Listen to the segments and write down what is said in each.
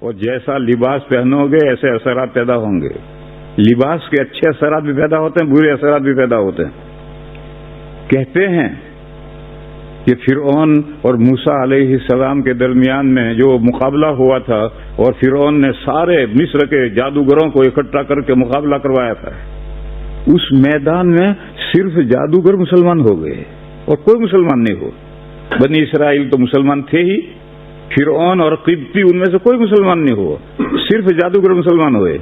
اور جیسا لباس پہنو گے ایسے اثرات پیدا ہوں گے. لباس کے اچھے اثرات بھی پیدا ہوتے ہیں، برے اثرات بھی پیدا ہوتے ہیں. کہتے ہیں کہ فرعون اور موسیٰ علیہ السلام کے درمیان میں جو مقابلہ ہوا تھا اور فرعون نے سارے مصر کے جادوگروں کو اکٹھا کر کے مقابلہ کروایا تھا، اس میدان میں صرف جادوگر مسلمان ہو گئے اور کوئی مسلمان نہیں ہو. بنی اسرائیل تو مسلمان تھے ہی، فرعون اور قبطی ان میں سے کوئی مسلمان نہیں ہوا، صرف جادوگر مسلمان ہوئے.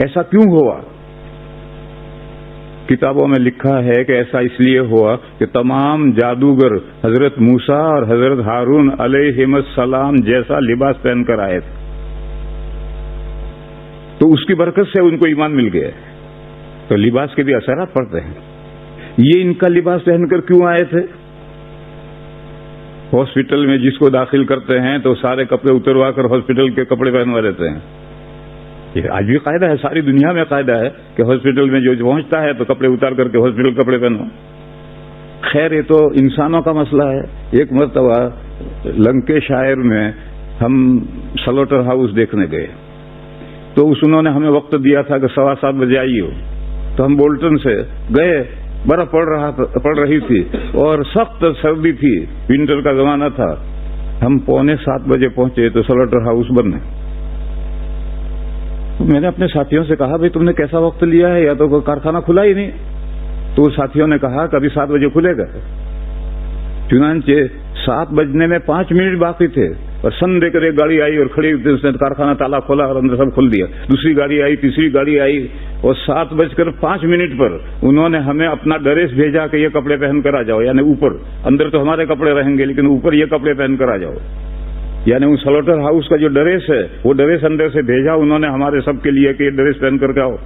ایسا کیوں ہوا؟ کتابوں میں لکھا ہے کہ ایسا اس لیے ہوا کہ تمام جادوگر حضرت موسیٰ اور حضرت ہارون علیہم السلام جیسا لباس پہن کر آئے تھے، تو اس کی برکت سے ان کو ایمان مل گیا. تو لباس کے بھی اثرات پڑتے ہیں. یہ ان کا لباس پہن کر کیوں آئے تھے؟ ہاسپٹل میں جس کو داخل کرتے ہیں تو سارے کپڑے اتروا کر ہاسپٹل کے کپڑے پہنوا دیتے ہیں. یہ آج بھی قاعدہ ہے، ساری دنیا میں قاعدہ ہے کہ ہاسپٹل میں جو پہنچتا ہے تو کپڑے اتار کر کے ہاسپٹل کپڑے پہنو. خیر یہ تو انسانوں کا مسئلہ ہے. ایک مرتبہ لنکیشائر میں ہم سلوٹر ہاؤس دیکھنے گئے تو انہوں نے ہمیں وقت دیا تھا کہ 7:15 بجے آئیے ہو. تو ہم بولٹن سے گئے، برف پڑ رہی تھی اور سخت سردی تھی، ونٹر کا زمانہ تھا. ہم 6:45 بجے پہنچے تو سلوٹر ہاؤس بند ہے. میں نے اپنے ساتھیوں سے کہا بھائی تم نے کیسا وقت لیا ہے، یا تو کوئی کارخانہ کھلا ہی نہیں. تو ساتھیوں نے کہا کہ ابھی 7 بجے کھلے گا. چنانچہ 7 بجنے میں 5 منٹ باقی تھے اور سن دے کر ایک گاڑی آئی اور کھڑی ہوئی، اس نے کارخانہ تالا کھولا اور اندر سب کھل دیا. دوسری گاڑی آئی، تیسری گاڑی آئی اور 7:05 پر انہوں نے ہمیں اپنا ڈریس بھیجا کہ یہ کپڑے پہن کر آ جاؤ. یعنی اوپر، اندر تو ہمارے کپڑے رہیں گے لیکن اوپر یہ کپڑے پہن کر آ جاؤ. یعنی ان سلوٹر ہاؤس کا جو ڈریس ہے وہ ڈریس اندر سے بھیجا انہوں نے ہمارے سب کے لیے کہ یہ ڈریس پہن کر کے آؤ.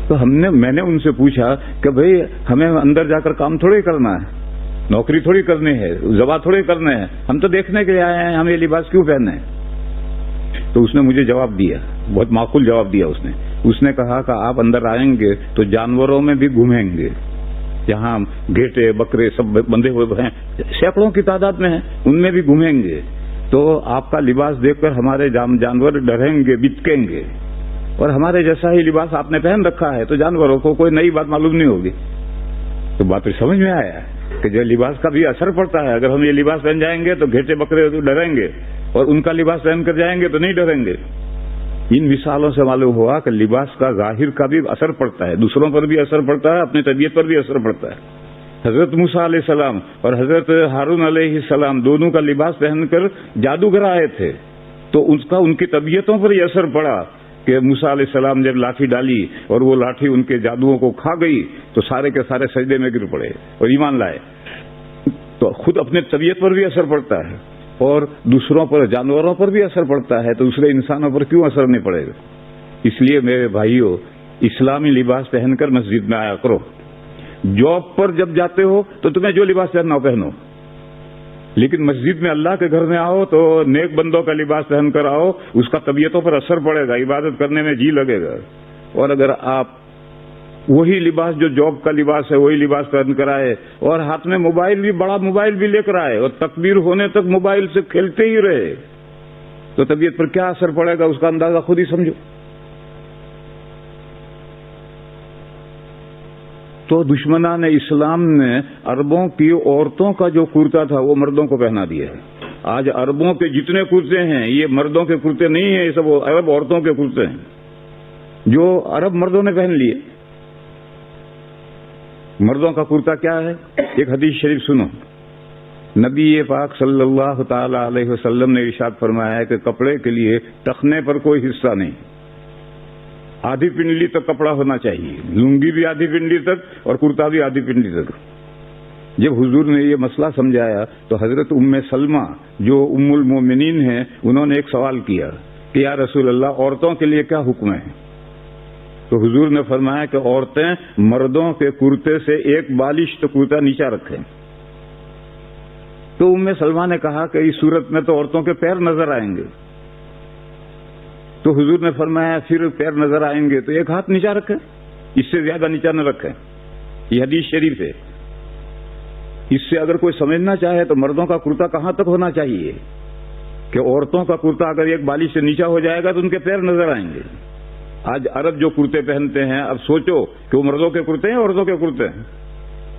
تو میں نے ان سے پوچھا کہ بھئی ہمیں اندر جا کر کام تھوڑی کرنا ہے، نوکری تھوڑی کرنی ہے، ذبح تھوڑی کرنے ہیں، ہم تو دیکھنے کے لیے آئے ہیں، ہم یہ لباس کیوں پہنے ہیں؟ تو اس نے مجھے جواب دیا، بہت معقول جواب دیا. اس نے کہا کہ آپ اندر آئیں گے تو جانوروں میں بھی گھومیں گے، جہاں گھیٹے بکرے سب بندھے ہوئے ہیں سینکڑوں کی تعداد میں ہیں، ان میں بھی گھومیں گے. تو آپ کا لباس دیکھ کر ہمارے جانور ڈریں گے، بچکیں گے. اور ہمارے جیسا ہی لباس آپ نے پہن رکھا ہے تو جانوروں کو کوئی نئی بات معلوم نہیں ہوگی. تو بات تو سمجھ میں آیا کہ جو لباس کا بھی اثر پڑتا ہے. اگر ہم یہ لباس پہن جائیں گے تو گھیٹے بکرے تو ڈریں گے، اور ان کا لباس پہن کر جائیں گے تو نہیں ڈریں گے. ان مثالوں سے معلوم ہوا کہ لباس کا ظاہر کا بھی اثر پڑتا ہے، دوسروں پر بھی اثر پڑتا ہے، اپنی طبیعت پر بھی اثر پڑتا ہے. حضرت موسیٰ علیہ السلام اور حضرت ہارون علیہ السلام دونوں کا لباس پہن کر جادوگر آئے تھے، تو ان کی طبیعتوں پر یہ اثر پڑا کہ موسیٰ علیہ السلام جب لاٹھی ڈالی اور وہ لاٹھی ان کے جادوؤں کو کھا گئی تو سارے کے سارے سجدے میں گر پڑے اور ایمان لائے. تو خود اپنے طبیعت پر بھی اثر پڑتا ہے اور دوسروں پر، جانوروں پر بھی اثر پڑتا ہے، تو دوسرے انسانوں پر کیوں اثر نہیں پڑے گا؟ اس لیے میرے بھائیوں، اسلامی لباس پہن کر مسجد میں آیا کرو. جاب پر جب جاتے ہو تو تمہیں جو لباس پہننا ہو پہنو، لیکن مسجد میں اللہ کے گھر میں آؤ تو نیک بندوں کا لباس پہن کر آؤ. اس کا طبیعتوں پر اثر پڑے گا، عبادت کرنے میں جی لگے گا. اور اگر آپ وہی لباس جو جاب کا لباس ہے وہی لباس پہن کر آئے اور ہاتھ میں موبائل بھی، بڑا موبائل بھی لے کر آئے اور تکبیر ہونے تک موبائل سے کھیلتے ہی رہے، تو طبیعت پر کیا اثر پڑے گا اس کا اندازہ خود ہی سمجھو. تو دشمنان اسلام نے عربوں کی عورتوں کا جو کرتا تھا وہ مردوں کو پہنا دیا ہے. آج عربوں کے جتنے کرتے ہیں یہ مردوں کے کرتے نہیں ہیں، یہ سب عرب عورتوں کے کرتے ہیں جو عرب مردوں نے پہن لیے. مردوں کا کرتا کیا ہے؟ ایک حدیث شریف سنو. نبی پاک صلی اللہ تعالی علیہ وسلم نے ارشاد فرمایا ہے کہ کپڑے کے لیے ٹخنے پر کوئی حصہ نہیں، آدھی پنڈلی تک کپڑا ہونا چاہیے، لنگی بھی آدھی پنڈلی تک اور کرتا بھی آدھی پنڈلی تک. جب حضور نے یہ مسئلہ سمجھایا تو حضرت ام سلمہ جو ام المومنین ہیں انہوں نے ایک سوال کیا کہ یا رسول اللہ عورتوں کے لیے کیا حکم ہے؟ تو حضور نے فرمایا کہ عورتیں مردوں کے کرتے سے ایک بالشت کرتا نیچا رکھیں. تو ام سلمہ نے کہا کہ اس صورت میں تو عورتوں کے پیر نظر آئیں گے. تو حضور نے فرمایا پھر پیر نظر آئیں گے تو ایک ہاتھ نیچا رکھیں، اس سے زیادہ نیچا نہ رکھیں. یہ حدیث شریف ہے. اس سے اگر کوئی سمجھنا چاہے تو مردوں کا کرتا کہاں تک ہونا چاہیے کہ عورتوں کا کرتا اگر ایک بالی سے نیچا ہو جائے گا تو ان کے پیر نظر آئیں گے. آج عرب جو کرتے پہنتے ہیں، اب سوچو کہ وہ مردوں کے کرتے ہیں عورتوں کے کرتے ہیں؟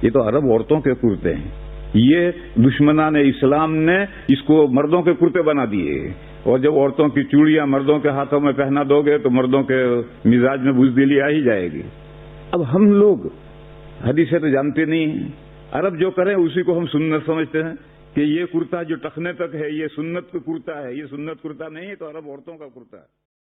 یہ تو عرب عورتوں کے کرتے ہیں. یہ دشمنان اسلام نے اس کو مردوں کے کرتے بنا دیے. اور جب عورتوں کی چوڑیاں مردوں کے ہاتھوں میں پہنا دو گے تو مردوں کے مزاج میں بزدلی آ ہی جائے گی. اب ہم لوگ حدیثیں تو جانتے نہیں ہیں. عرب جو کریں اسی کو ہم سنت سمجھتے ہیں کہ یہ کرتا جو ٹخنے تک ہے یہ سنت کا کرتا ہے. یہ سنت کرتا نہیں ہے، تو عرب عورتوں کا کرتا ہے.